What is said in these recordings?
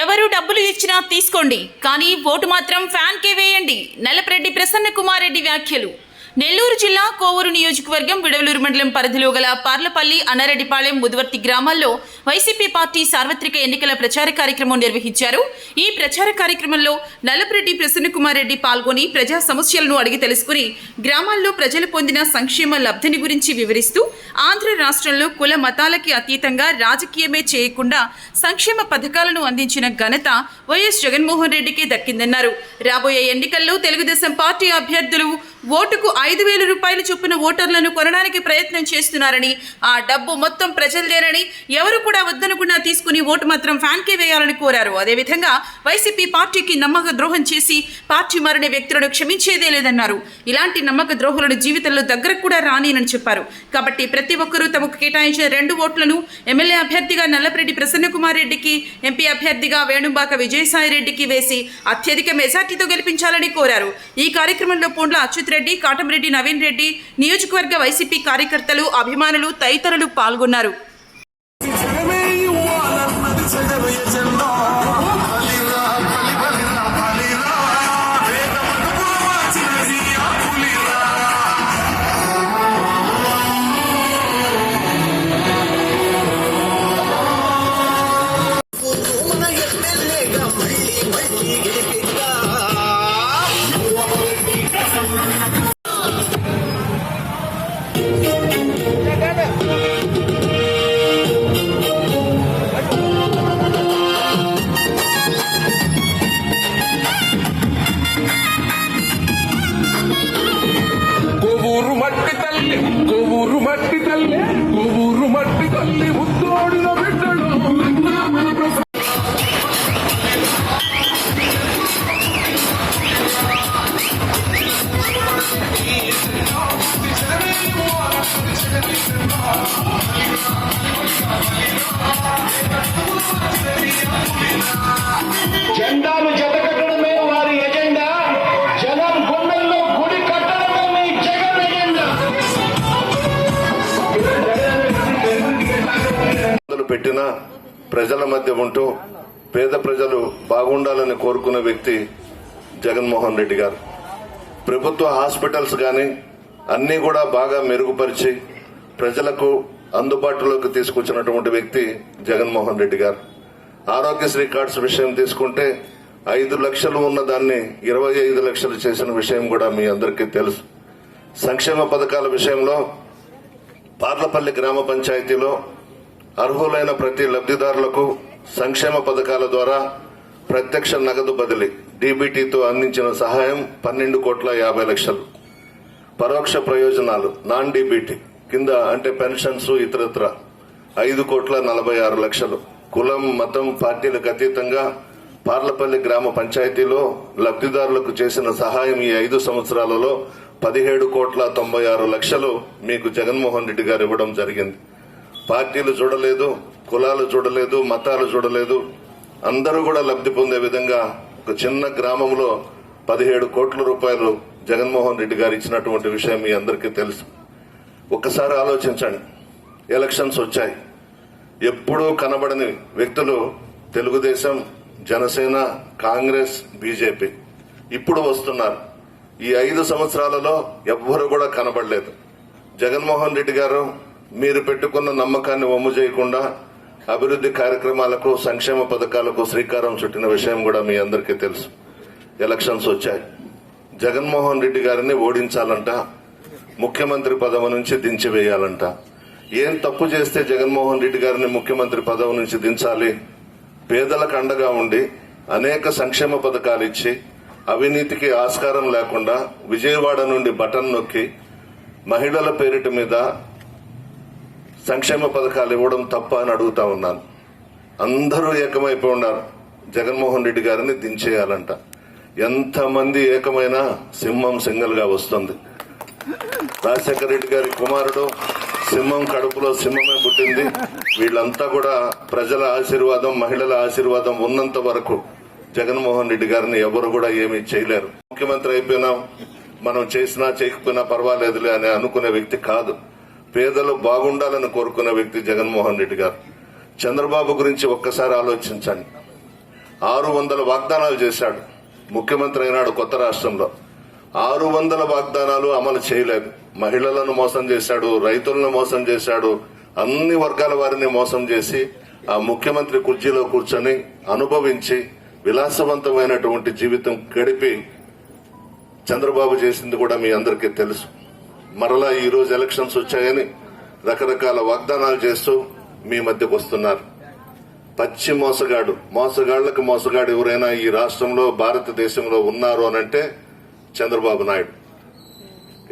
ఎవరు డబ్బులు ఇచ్చినా తీసుకోండి, కానీ ఓటు మాత్రం ఫ్యాన్కే వేయండి. నల్లపరెడ్డి ప్రసన్న కుమార్ రెడ్డి వ్యాఖ్యలు. నెల్లూరు జిల్లా కోవూరు నియోజకవర్గం విడవలూరు మండలం పరిధిలో గల పార్లపల్లి, అన్నారెడ్డిపాళెం, ముదువర్తి గ్రామాల్లో వైసీపీ పార్టీ సార్వత్రిక ఎన్నికల ప్రచార కార్యక్రమం నిర్వహించారు. ఈ ప్రచార కార్యక్రమంలో నల్లపరెడ్డి ప్రసన్న కుమార్ రెడ్డి పాల్గొని ప్రజా సమస్యలను అడిగి తెలుసుకుని గ్రామాల్లో ప్రజలు పొందిన సంక్షేమ లబ్ధిని గురించి వివరిస్తూ ఆంధ్ర రాష్ట్రంలో కుల మతాలకి అతీతంగా రాజకీయమే చేయకుండా సంక్షేమ పథకాలను అందించిన ఘనత వైఎస్ జగన్మోహన్ రెడ్డికి దక్కిందన్నారు. రాబోయే ఎన్నికల్లో తెలుగుదేశం పార్టీ అభ్యర్థులు ఓటుకు 5,000 రూపాయలు చొప్పున ఓటర్లను కొనడానికి ప్రయత్నం చేస్తున్నారని, ఆ డబ్బు మొత్తం ప్రజలదేనని, ఎవరు కూడా వద్దనుకున్నా తీసుకుని ఓటు మాత్రం ఫ్యాన్కే వేయాలని కోరారు. అదేవిధంగా వైసీపీ పార్టీకి నమ్మక ద్రోహం చేసి పార్టీ మారిన వ్యక్తులను క్షమించేదే లేదన్నారు. ఇలాంటి నమ్మక ద్రోహులను జీవితంలో దగ్గరకు కూడా రానినని చెప్పారు. కాబట్టి ప్రతి ఒక్కరూ తమకు కేటాయించిన 2 ఓట్లను ఎమ్మెల్యే అభ్యర్థిగా నల్లపరెడ్డి ప్రసన్న కుమార్ రెడ్డికి, ఎంపీ అభ్యర్థిగా వేణుబాక విజయసాయి రెడ్డికి వేసి అత్యధిక మెజార్టీతో గెలిపించాలని కోరారు. ఈ కార్యక్రమంలో పూండ్ల అచ్యుత్ రెడ్డి, కాటంరెడ్డి నవీన్ రెడ్డి, నియోజకవర్గ వైసీపీ కార్యకర్తలు, అభిమానులు తదితరులు పాల్గొన్నారు. కొవ్వూరు మట్టి తల్లి ముద్దోడిన బిడ్డలు జెండాను జతకట్టడమే వారి ఎజెండా. జనం గుండెల్లో గుడి కట్టడమే మీ జగన్ ఎజెండా. పెట్టిన ప్రజల మధ్య ఉంటూ పేద ప్రజలు బాగుండాలని కోరుకున్న వ్యక్తి జగన్మోహన్ రెడ్డి గారు. ప్రభుత్వ హాస్పిటల్స్ గాని అన్ని కూడా బాగా మెరుగుపరిచి ప్రజలకు అందుబాటులోకి తీసుకొచ్చినటువంటి వ్యక్తి జగన్మోహన్ రెడ్డి గారు. ఆరోగ్యశ్రీ కార్డ్స్ విషయం తీసుకుంటే 5 లక్షలు ఉన్న దాన్ని 25 లక్షలు చేసిన విషయం కూడా మీ అందరికీ తెలుసు. సంక్షేమ పథకాల విషయంలో పార్లపల్లి గ్రామ పంచాయతీలో అర్హులైన ప్రతి లబ్ధిదారులకు సంక్షేమ పథకాల ద్వారా ప్రత్యక్ష నగదు బదిలీ డీబీటీతో అందించిన సహాయం 12,50,00,000. పరోక్ష ప్రయోజనాలు నాన్ డీబీటీ కింద అంటే పెన్షన్స్ ఇతరత్ర 5,46,00,000. కులం, మతం, పార్టీలకు అతీతంగా పార్లపల్లి గ్రామ పంచాయతీలో లబ్ధిదారులకు చేసిన సహాయం ఈ 5 సంవత్సరాలలో 17,96,00,000 మీకు జగన్మోహన్ రెడ్డి గారు ఇవ్వడం జరిగింది. పార్టీలు చూడలేదు, కులాలు చూడలేదు, మతాలు చూడలేదు, అందరూ కూడా లబ్ధి పొందే విధంగా ఒక చిన్న గ్రామంలో 17 కోట్ల రూపాయలు జగన్మోహన్ రెడ్డి గారు ఇచ్చినటువంటి విషయం మీ అందరికీ తెలుసు. ఒక్కసారి ఆలోచించండి, ఎలక్షన్స్ వచ్చాయి, ఎప్పుడూ కనబడని వ్యక్తులు తెలుగుదేశం, జనసేన, కాంగ్రెస్, బీజేపీ ఇప్పుడు వస్తున్నారు. ఈ 5 సంవత్సరాలలో ఎవ్వరూ కూడా కనబడలేదు. జగన్మోహన్ రెడ్డి గారు మీరు పెట్టుకున్న నమ్మకాన్ని వమ్ము చేయకుండా అభివృద్ధి కార్యక్రమాలకు, సంక్షేమ పథకాలకు శ్రీకారం చుట్టిన విషయం కూడా మీ అందరికీ తెలుసు. ఎలక్షన్స్ వచ్చాయి, జగన్మోహన్ రెడ్డి గారిని ఓడించాలంట, ముఖ్యమంత్రి పదవి నుంచి దించివేయాలంట. ఏం తప్పు చేస్తే జగన్మోహన్ రెడ్డి గారిని ముఖ్యమంత్రి పదవి నుంచి దించాలి? పేదలకు అండగా ఉండి అనేక సంక్షేమ పథకాలు ఇచ్చి అవినీతికి ఆస్కారం లేకుండా విజయవాడ నుండి బటన్ నొక్కి మహిళల పేరిట మీద సంక్షేమ పథకాలు ఇవ్వడం తప్ప అని అడుగుతా ఉన్నాను. అందరూ ఏకమైపోయి ఉన్నారు, జగన్మోహన్ రెడ్డి గారిని దించేయాలంట. ఎంతమంది ఏకమైనా సింహం సింగల్ గా వస్తుంది. రాజశేఖర రెడ్డి గారి కుమారుడు సింహం కడుపులో సింహమే పుట్టింది. వీళ్ళంతా కూడా ప్రజల ఆశీర్వాదం, మహిళల ఆశీర్వాదం ఉన్నంత వరకు జగన్మోహన్ రెడ్డి గారిని ఎవరు కూడా ఏమీ చేయలేరు. ముఖ్యమంత్రి అయిపోయినాం, మనం చేసినా చేయకపోయినా పర్వాలేదులే అని అనుకునే వ్యక్తి కాదు. పేదలు బాగుండాలని కోరుకునే వ్యక్తి జగన్మోహన్ రెడ్డి గారు. చంద్రబాబు గురించి ఒక్కసారి ఆలోచించండి. 600 వాగ్దానాలు చేశాడు. ముఖ్యమంత్రి అయినాడు కొత్త రాష్ట్రంలో. 600 వాగ్దానాలు అమలు చేయలేదు. మహిళలను మోసం చేశాడు, రైతులను మోసం చేశాడు, అన్ని వర్గాల వారిని మోసం చేసి ఆ ముఖ్యమంత్రి కుర్చీలో కూర్చొని అనుభవించి విలాసవంతమైనటువంటి జీవితం గడిపి చంద్రబాబు చేసింది కూడా మీ అందరికీ తెలుసు. మరలా ఈ రోజు ఎలక్షన్స్ వచ్చాయని రకరకాల వాగ్దానాలు చేస్తూ మీ మధ్యకు వస్తున్నారు. పచ్చి మోసగాడు. మోసగాళ్లకు మోసగాడు ఎవరైనా ఈ రాష్ట్రంలో భారతదేశంలో ఉన్నారు అనంటే చంద్రబాబు నాయుడు.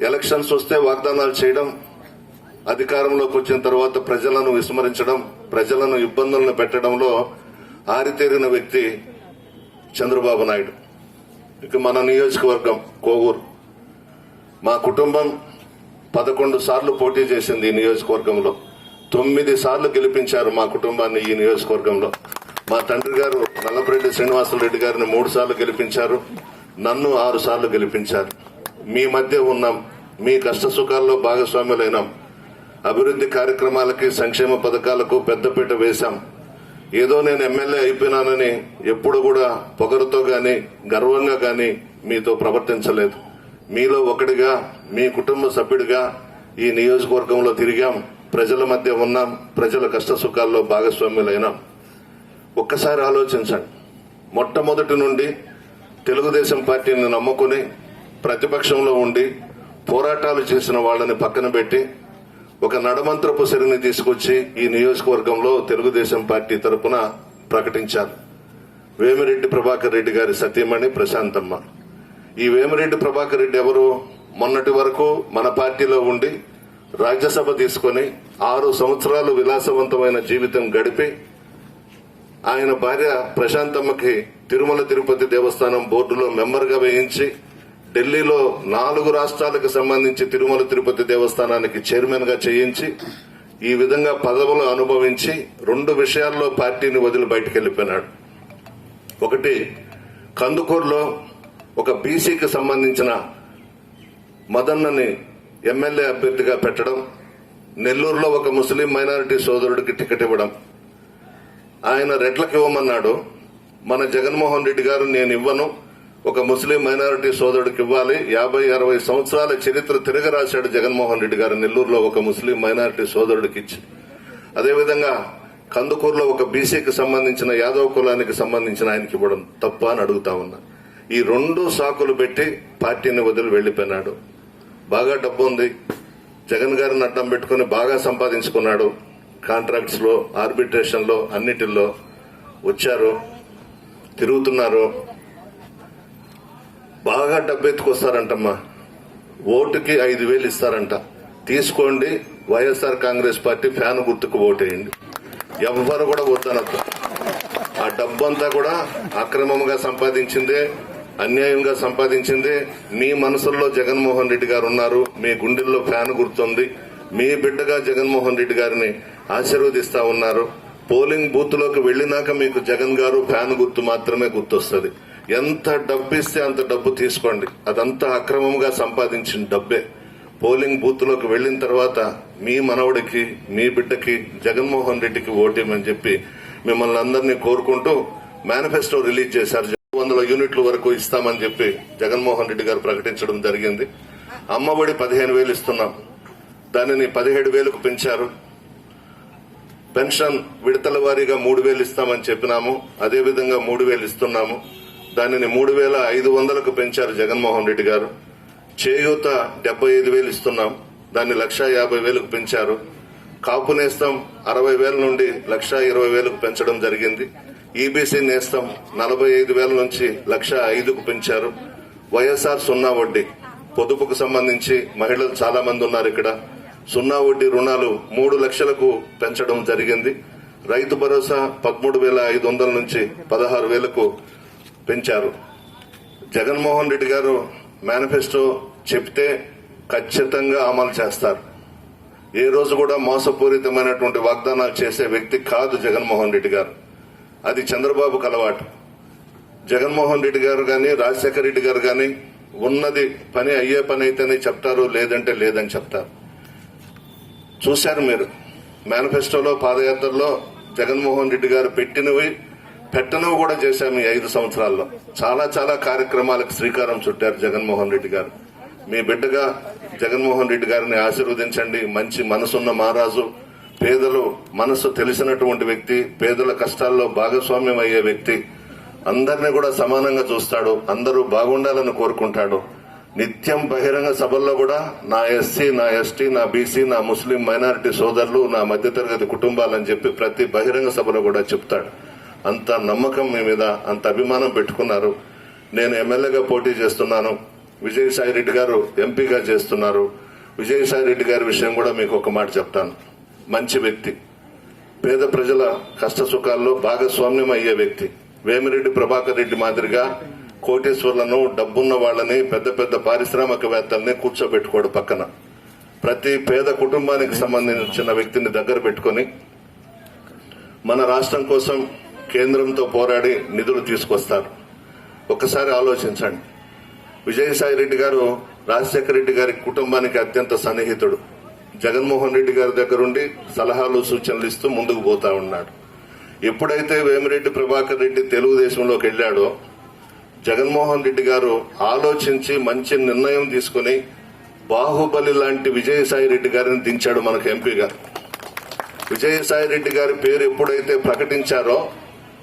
ఎలక్షన్స్ వస్తే వాగ్దానాలు చేయడం, అధికారంలోకి వచ్చిన తర్వాత ప్రజలను విస్మరించడం, ప్రజలను ఇబ్బందులను పెట్టడంలో ఆరితేరిన వ్యక్తి చంద్రబాబు నాయుడు. ఇక మన నియోజకవర్గం కోవూరు. మా కుటుంబం 11 సార్లు పోటీ చేసింది ఈ నియోజకవర్గంలో. 9 సార్లు గెలిపించారు మా కుటుంబాన్ని ఈ నియోజకవర్గంలో. మా తండ్రి గారు నల్లపరెడ్డి శ్రీనివాసరెడ్డి గారిని 3 సార్లు గెలిపించారు. నన్ను 6 సార్లు గెలిపించారు. మీ మధ్య ఉన్నాం, మీ కష్ట సుఖాల్లో భాగస్వాములైనాం. అభివృద్ధి కార్యక్రమాలకి, సంక్షేమ పథకాలకు పెద్దపీట వేశాం. ఏదో నేను ఎమ్మెల్యే అయిపోయినానని ఎప్పుడు కూడా పొగరుతో గాని గర్వంగా గాని మీతో ప్రవర్తించలేదు. మీలో ఒకటిగా, మీ కుటుంబ సభ్యుడిగా ఈ నియోజకవర్గంలో తిరిగాం, ప్రజల మధ్య ఉన్నాం, ప్రజల కష్ట సుఖాల్లో భాగస్వాములైనాం. ఒక్కసారి ఆలోచించండి. మొట్టమొదటి నుండి తెలుగుదేశం పార్టీని నమ్ముకుని ప్రతిపక్షంలో ఉండి పోరాటాలు చేసిన వాళ్ళని పక్కన పెట్టి ఒక నడమంత్రపు సిరిని తీసుకొచ్చి ఈ నియోజకవర్గంలో తెలుగుదేశం పార్టీ తరపున ప్రకటించారు. వేమిరెడ్డి ప్రభాకర్ రెడ్డి గారి సతీమణి ప్రశాంతమ్మ. ఈ వేమిరెడ్డి ప్రభాకర్ రెడ్డి ఎవరు? మొన్నటి వరకు మన పార్టీలో ఉండి రాజ్యసభ తీసుకుని 6 సంవత్సరాలు విలాసవంతమైన జీవితం గడిపి ఆయన భార్య ప్రశాంతమ్మకి తిరుమల తిరుపతి దేవస్థానం బోర్డులో మెంబర్గా వేయించి ఢిల్లీలో 4 రాష్ట్రాలకు సంబంధించి తిరుమల తిరుపతి దేవస్థానానికి చైర్మన్ గా చేయించి ఈ విధంగా పదవులు అనుభవించి 2 విషయాల్లో పార్టీని వదిలి బయటకు వెళ్లిపోయినాడు. ఒకటి, కందుకూరులో ఒక బీసీకి సంబంధించిన మదన్నని ఎమ్మెల్యే అభ్యర్థిగా పెట్టడం, నెల్లూరులో ఒక ముస్లిం మైనారిటీ సోదరుడికి టికెట్ ఇవ్వడం. ఆయన రెడ్లకు ఇవ్వమన్నాడు. మన జగన్మోహన్ రెడ్డి గారు నేను ఇవ్వను, ఒక ముస్లిం మైనారిటీ సోదరుడికి ఇవ్వాలి. 50-60 సంవత్సరాల చరిత్ర తిరగరాశాడు జగన్మోహన్ రెడ్డి గారు నెల్లూరులో ఒక ముస్లిం మైనారిటీ సోదరుడికి ఇచ్చి. అదేవిధంగా కందుకూరులో ఒక బీసీకి సంబంధించిన యాదవ్ కులానికి సంబంధించిన ఆయనకి ఇవ్వడం తప్ప అని అడుగుతా ఉన్నా. ఈ 2 సాకులు పెట్టి పార్టీని వదిలి వెళ్లిపోయినాడు. బాగా డబ్బు ఉంది, జగన్ గారిని అడ్డం పెట్టుకుని బాగా సంపాదించుకున్నాడు. కాంట్రాక్ట్స్ లో, ఆర్బిట్రేషన్ లో, అన్నిటిల్లో వచ్చారు, తిరుగుతున్నారు. బాగా డబ్బు ఎత్తుకొస్తారంటమ్మా. ఓటుకి 5,000 ఇస్తారంట. తీసుకోండి, వైఎస్ఆర్ కాంగ్రెస్ పార్టీ ఫ్యాన్ గుర్తుకు ఓటేయండి. ఎవ్వరు కూడా వద్దనద్దు. ఆ డబ్బంతా కూడా అక్రమంగా సంపాదించిందే, అన్యాయంగా సంపాదించిందే. మీ మనసుల్లో జగన్మోహన్ రెడ్డి గారు ఉన్నారు, మీ గుండెల్లో ఫ్యాన్ గుర్తుంది. మీ బిడ్డగా జగన్మోహన్ రెడ్డి గారిని ఆశీర్వదిస్తా ఉన్నారు. పోలింగ్ బూత్ లోకి వెళ్లినాక మీకు జగన్ గారు ఫ్యాన్ గుర్తు మాత్రమే గుర్తొస్తుంది. ఎంత డబ్బు ఇస్తే అంత డబ్బు తీసుకోండి, అదంతా అక్రమంగా సంపాదించిన డబ్బే. పోలింగ్ బూత్ లోకి వెళ్లిన తర్వాత మీ మనవడికి, మీ బిడ్డకి, జగన్మోహన్ రెడ్డికి ఓటేమని చెప్పి మిమ్మల్ని అందరినీ కోరుకుంటూ మేనిఫెస్టో రిలీజ్ చేశారు. 100 యూనిట్ల వరకు ఇస్తామని చెప్పి జగన్మోహన్ రెడ్డి గారు ప్రకటించడం జరిగింది. అమ్మఒడి 15,000 ఇస్తున్నాం, దానిని 17,000కు పెంచారు. పెన్షన్ విడతల వారీగా 3,000 ఇస్తామని చెప్పినాము, అదేవిధంగా 3,000 ఇస్తున్నాము. దానిని 3,500కు పెంచారు జగన్మోహన్ రెడ్డి గారు. చేయూత 75,000 ఇస్తున్నాం, దాన్ని 1,50,000కు పెంచారు. కాపు నేస్తం 60,000 నుండి 1,20,000కు పెంచడం జరిగింది. ఈబీసీ నేస్తం 45,000 నుంచి 1,05,000కు పెంచారు. వైఎస్ఆర్ సున్నా వడ్డీ పొదుపుకు సంబంధించి మహిళలు చాలా మంది ఉన్నారు ఇక్కడ. సున్నా వడ్డీ రుణాలు 3 లక్షలకు పెంచడం జరిగింది. రైతు భరోసా 13,500 నుంచి 16,000కు పెంచారు. జగన్మోహన్ రెడ్డి గారు మేనిఫెస్టో చెప్తే ఖచ్చితంగా అమలు చేస్తారు. ఏ రోజు కూడా మోసపూరితమైనటువంటి వాగ్దానాలు చేసే వ్యక్తి కాదు జగన్మోహన్ రెడ్డి గారు. అది చంద్రబాబుకు అలవాటు. జగన్మోహన్ రెడ్డి గారు గాని, రాజశేఖర రెడ్డి గారు గాని ఉన్నది పని అయ్యే పని అయితేనే చెప్తారు, లేదంటే లేదని చెప్తారు. చూశారు మీరు మేనిఫెస్టోలో, పాదయాత్రలో జగన్మోహన్ రెడ్డి గారు పెట్టినవి పెట్టను కూడా చేశాము ఈ 5 సంవత్సరాల్లో. చాలా చాలా కార్యక్రమాలకు శ్రీకారం చుట్టారు జగన్మోహన్ రెడ్డి గారు. మీ బిడ్డగా జగన్మోహన్ రెడ్డి గారిని ఆశీర్వదించండి. మంచి మనసున్న మహారాజు, పేదలు మనసు తెలిసినటువంటి వ్యక్తి, పేదల కష్టాల్లో భాగస్వామ్యం అయ్యే వ్యక్తి, అందరినీ కూడా సమానంగా చూస్తాడు, అందరూ బాగుండాలని కోరుకుంటాడు. నిత్యం బహిరంగ సభల్లో కూడా నా ఎస్సీ, నా ఎస్టీ, నా బీసీ, నా ముస్లిం మైనారిటీ సోదరులు, నా మధ్యతరగతి కుటుంబాలని చెప్పి ప్రతి బహిరంగ సభలో కూడా చెప్తాడు. అంత నమ్మకం మీ మీద, అంత అభిమానం పెట్టుకున్నారు. నేను ఎమ్మెల్యేగా పోటీ చేస్తున్నాను, విజయసాయి రెడ్డి గారు ఎంపీగా చేస్తున్నారు. విజయసాయి రెడ్డి గారి విషయం కూడా మీకు ఒక మాట చెప్తాను. మంచి వ్యక్తి, పేద ప్రజల కష్ట సుఖాల్లో భాగస్వామ్యం అయ్యే వ్యక్తి. వేమిరెడ్డి ప్రభాకర్ రెడ్డి మాదిరిగా కోటేశ్వర్లను, డబ్బున్న వాళ్ళని, పెద్ద పెద్ద పారిశ్రామికవేత్తల్ని కూర్చోబెట్టుకోడు పక్కన. ప్రతి పేద కుటుంబానికి సంబంధించిన వ్యక్తిని దగ్గర పెట్టుకుని మన రాష్ట్రం కోసం కేంద్రంతో పోరాడి నిధులు తీసుకొస్తారు. ఒక్కసారి ఆలోచించండి. విజయసాయి రెడ్డి గారు రాజశేఖర రెడ్డి గారి కుటుంబానికి అత్యంత సన్నిహితుడు. జగన్మోహన్ రెడ్డి గారి దగ్గరుండి సలహాలు, సూచనలు ఇస్తూ ముందుకు పోతా ఉన్నాడు. ఎప్పుడైతే వేమిరెడ్డి ప్రభాకర్ రెడ్డి తెలుగుదేశంలోకి వెళ్లాడో జగన్మోహన్ రెడ్డి గారు ఆలోచించి మంచి నిర్ణయం తీసుకుని బాహుబలి లాంటి విజయసాయి రెడ్డి గారిని దించాడు మనకు ఎంపీగా. విజయసాయి రెడ్డి గారి పేరు ఎప్పుడైతే ప్రకటించారో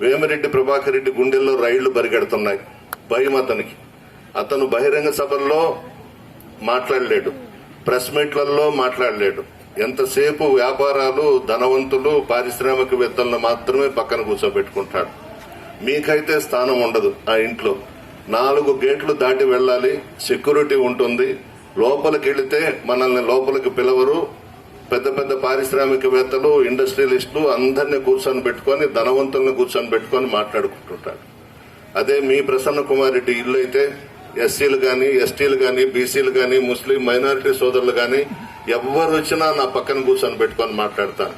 వేమిరెడ్డి ప్రభాకర్ రెడ్డి గుండెల్లో రైళ్లు పరిగెడుతున్నాయి. భయం అతనికి. అతను బహిరంగ సభల్లో మాట్లాడలేడు, ప్రెస్ మీట్లలో మాట్లాడలేడు. ఎంతసేపు వ్యాపారాలు, ధనవంతులు, పారిశ్రామికవేత్తలను మాత్రమే పక్కన కూర్చోబెట్టుకుంటాడు. మీకైతే స్థానం ఉండదు ఆ ఇంట్లో. 4 గేట్లు దాటి వెళ్లాలి, సెక్యూరిటీ ఉంటుంది. లోపలికి వెళితే మనల్ని లోపలికి పిలవరు. పెద్ద పెద్ద పారిశ్రామికవేత్తలు, ఇండస్ట్రియలిస్టులు అందరినీ కూర్చొని పెట్టుకుని, ధనవంతులను కూర్చొని పెట్టుకుని మాట్లాడుకుంటుంటాడు. అదే మీ ప్రసన్న కుమార్ రెడ్డి ఇల్లు అయితే ఎస్సీలు గాని, ఎస్టీలు గాని, బీసీలు గాని, ముస్లిం మైనారిటీ సోదరులు గాని ఎవరు వచ్చినా నా పక్కన కూర్చొని పెట్టుకొని మాట్లాడతాను.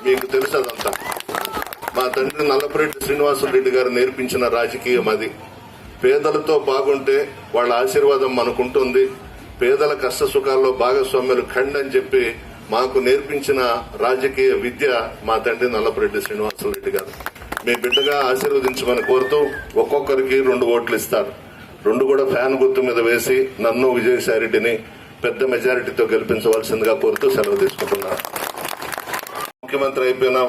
మీకు తెలుసు అదంతా. మా తండ్రి నల్లపురెడ్డి శ్రీనివాసరెడ్డి గారు నేర్పించిన రాజకీయం అది. పేదలతో బాగుంటే వాళ్ళ ఆశీర్వాదం మనకుంటుంది. పేదల కష్ట సుఖాల్లో భాగస్వామ్యులు ఖండ్ అని చెప్పి మాకు నేర్పించిన రాజకీయ విద్య మా తండ్రి నల్లపురెడ్డి శ్రీనివాసరెడ్డి గారు. మీ బిడ్డగా ఆశీర్వదించమని కోరుతూ ఒక్కొక్కరికి 2 ఓట్లు ఇస్తారు. 2 కూడా ఫ్యాన్ గుర్తు మీద వేసి నన్ను, విజయసాయి రెడ్డిని పెద్ద మెజారిటీతో గెలిపించవలసిందిగా కోరుతూ సెలవు తీసుకుంటున్నాను. ముఖ్యమంత్రి అయిపోయినాం,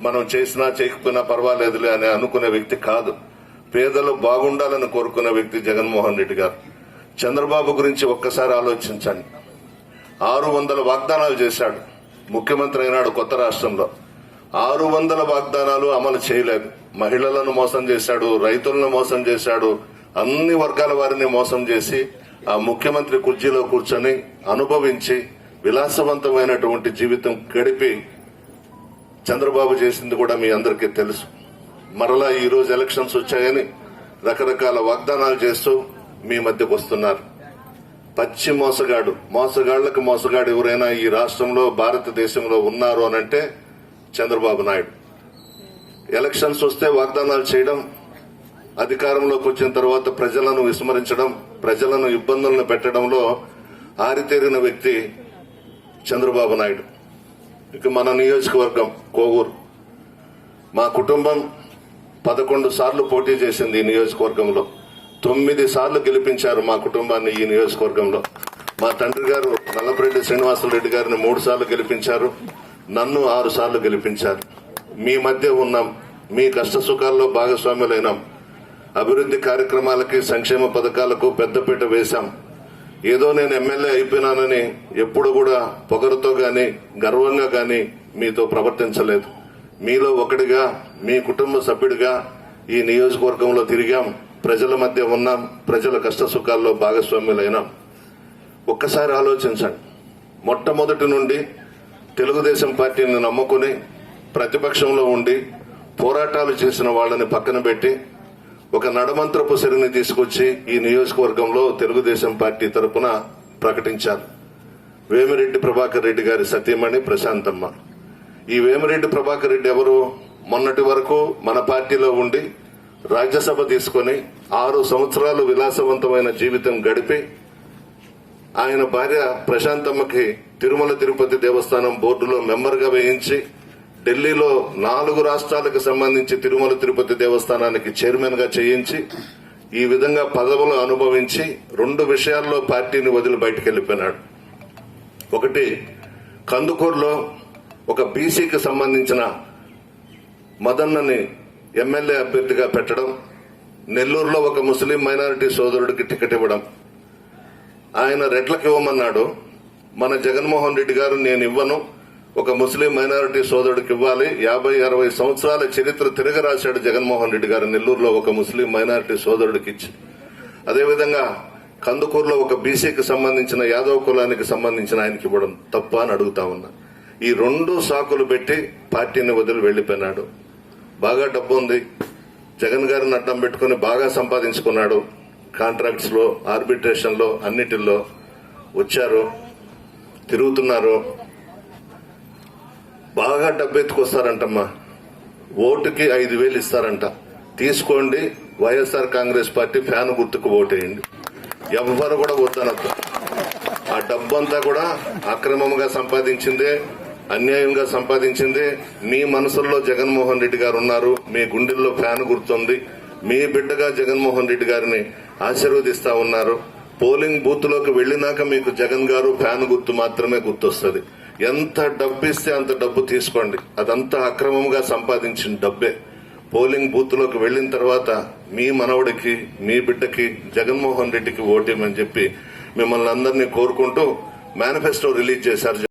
మనం చేసినా చేయకపోయినా పర్వాలేదులే అని అనుకునే వ్యక్తి కాదు. పేదలు బాగుండాలని కోరుకునే వ్యక్తి జగన్మోహన్ రెడ్డి గారు. చంద్రబాబు గురించి ఒక్కసారి ఆలోచించండి. 600 వాగ్దానాలు చేశాడు. ముఖ్యమంత్రి అయినాడు కొత్త రాష్ట్రంలో. 600 వాగ్దానాలు అమలు చేయలేదు. మహిళలను మోసం చేశాడు, రైతులను మోసం చేశాడు, అన్ని వర్గాల వారిని మోసం చేసి ఆ ముఖ్యమంత్రి కుర్చీలో కూర్చొని అనుభవించి విలాసవంతమైనటువంటి జీవితం గడిపి చంద్రబాబు చేసింది కూడా మీ అందరికీ తెలుసు. మరలా ఈ రోజు ఎలక్షన్స్ వచ్చాయని రకరకాల వాగ్దానాలు చేస్తూ మీ మధ్యకు వస్తున్నారు. పచ్చి మోసగాడు. మోసగాళ్లకు మోసగాడు ఎవరైనా ఈ రాష్ట్రంలో, భారతదేశంలో ఉన్నారు అనంటే చంద్రబాబు నాయుడు. ఎలక్షన్స్ వస్తే వాగ్దానాలు చేయడం, అధికారంలోకి వచ్చిన తర్వాత ప్రజలను విస్మరించడం, ప్రజలను ఇబ్బందులను పెట్టడంలో ఆరితేరిన వ్యక్తి చంద్రబాబు నాయుడు. ఇక మన నియోజకవర్గం కోవూరు. మా కుటుంబం 11 సార్లు పోటీ చేసింది ఈ నియోజకవర్గంలో. 9 సార్లు గెలిపించారు మా కుటుంబాన్ని ఈ నియోజకవర్గంలో. మా తండ్రి గారు నల్లపురెడ్డి శ్రీనివాసరెడ్డి గారిని 3 సార్లు గెలిపించారు. నన్ను 6 సార్లు గెలిపించారు. మీ మధ్య ఉన్నాం, మీ కష్ట సుఖాల్లో భాగస్వాములైనాం. అభివృద్ధి కార్యక్రమాలకి, సంక్షేమ పథకాలకు పెద్దపీట వేశాం. ఏదో నేను ఎమ్మెల్యే అయిపోయినానని ఎప్పుడు కూడా పొగరుతో గాని, గర్వంగా గాని మీతో ప్రవర్తించలేదు. మీలో ఒకటిగా, మీ కుటుంబ సభ్యుడిగా ఈ నియోజకవర్గంలో తిరిగాం. ప్రజల మధ్య ఉన్నాం. ప్రజల కష్ట సుఖాల్లో భాగస్వామ్యులైనాం. ఒక్కసారి ఆలోచించండి. మొట్టమొదటి నుండి తెలుగుదేశం పార్టీని నమ్ముకుని ప్రతిపక్షంలో ఉండి పోరాటాలు చేసిన వాళ్ళని పక్కన పెట్టి ఒక నడమంత్రపు సిరిని తీసుకొచ్చి ఈ నియోజకవర్గంలో తెలుగుదేశం పార్టీ తరపున ప్రకటించారు. వేమిరెడ్డి ప్రభాకర్ రెడ్డి గారి సతీమణి ప్రశాంతమ్మ. ఈ వేమిరెడ్డి ప్రభాకర్ రెడ్డి ఎవరు? మొన్నటి వరకు మన పార్టీలో ఉండి రాజ్యసభ తీసుకుని 6 సంవత్సరాలు విలాసవంతమైన జీవితం గడిపి ఆయన భార్య ప్రశాంతమ్మకి తిరుమల తిరుపతి దేవస్థానం బోర్డులో మెంబర్గా వేయించి ఢిల్లీలో 4 రాష్ట్రాలకు సంబంధించి తిరుమల తిరుపతి దేవస్థానానికి చైర్మన్ గా చేయించి ఈ విధంగా పదవులు అనుభవించి 2 విషయాల్లో పార్టీని వదిలి బయటకు వెళ్ళిపోయినాడు. ఒకటి, కందుకూరులో ఒక బీసీకి సంబంధించిన మదన్నని ఎమ్మెల్యే అభ్యర్థిగా పెట్టడం, నెల్లూరులో ఒక ముస్లిం మైనారిటీ సోదరుడికి టికెట్ ఇవ్వడం. ఆయన రెడ్లకు ఇవ్వమన్నాడు. మన జగన్మోహన్ రెడ్డి గారు నేను ఇవ్వను, ఒక ముస్లిం మైనారిటీ సోదరుడికి ఇవ్వాలి. 50-60 సంవత్సరాల చరిత్ర తిరగరాశాడు జగన్మోహన్ రెడ్డి గారు నెల్లూరులో ఒక ముస్లిం మైనారిటీ సోదరుడికి ఇచ్చి. అదేవిధంగా కందుకూరులో ఒక బీసీకి సంబంధించిన యాదవ్ కులానికి సంబంధించిన ఆయనకి ఇవ్వడం తప్ప అని అడుగుతా ఉన్నా. ఈ 2 సాకులు పెట్టి పార్టీని వదిలి వెళ్లిపోయినాడు. బాగా డబ్బు ఉంది, జగన్ గారిని అడ్డం పెట్టుకుని బాగా సంపాదించుకున్నాడు. కాంట్రాక్ట్స్ లో, ఆర్బిట్రేషన్ లో, అన్నిటిల్లో వచ్చారు, తిరుగుతున్నారు. బాగా డబ్బు ఎత్తుకొస్తారంటమ్మా. ఓటుకి 5,000 ఇస్తారంట. తీసుకోండి, వైఎస్ఆర్ కాంగ్రెస్ పార్టీ ఫ్యాన్ గుర్తుకు ఓటేయండి. ఎవ్వరు కూడా వద్దనద్దు. ఆ డబ్బంతా కూడా అక్రమంగా సంపాదించిందే, అన్యాయంగా సంపాదించిందే. మీ మనసుల్లో జగన్మోహన్ రెడ్డి గారు ఉన్నారు, మీ గుండెల్లో ఫ్యాన్ గుర్తుంది. మీ బిడ్డగా జగన్మోహన్ రెడ్డి గారిని ఆశీర్వదిస్తా ఉన్నారు. పోలింగ్ బూత్ లోకి వెళ్లినాక మీకు జగన్ గారు ఫ్యాన్ గుర్తు మాత్రమే గుర్తొస్తుంది. ఎంత డబ్బు ఇస్తే అంత డబ్బు తీసుకోండి, అదంతా అక్రమంగా సంపాదించిన డబ్బే. పోలింగ్ బూత్ లోకి వెళ్లిన తర్వాత మీ మనవడికి, మీ బిడ్డకి, జగన్మోహన్ రెడ్డికి ఓటేయమని చెప్పి మిమ్మల్ని అందరినీ కోరుకుంటూ మేనిఫెస్టో రిలీజ్ చేశారు.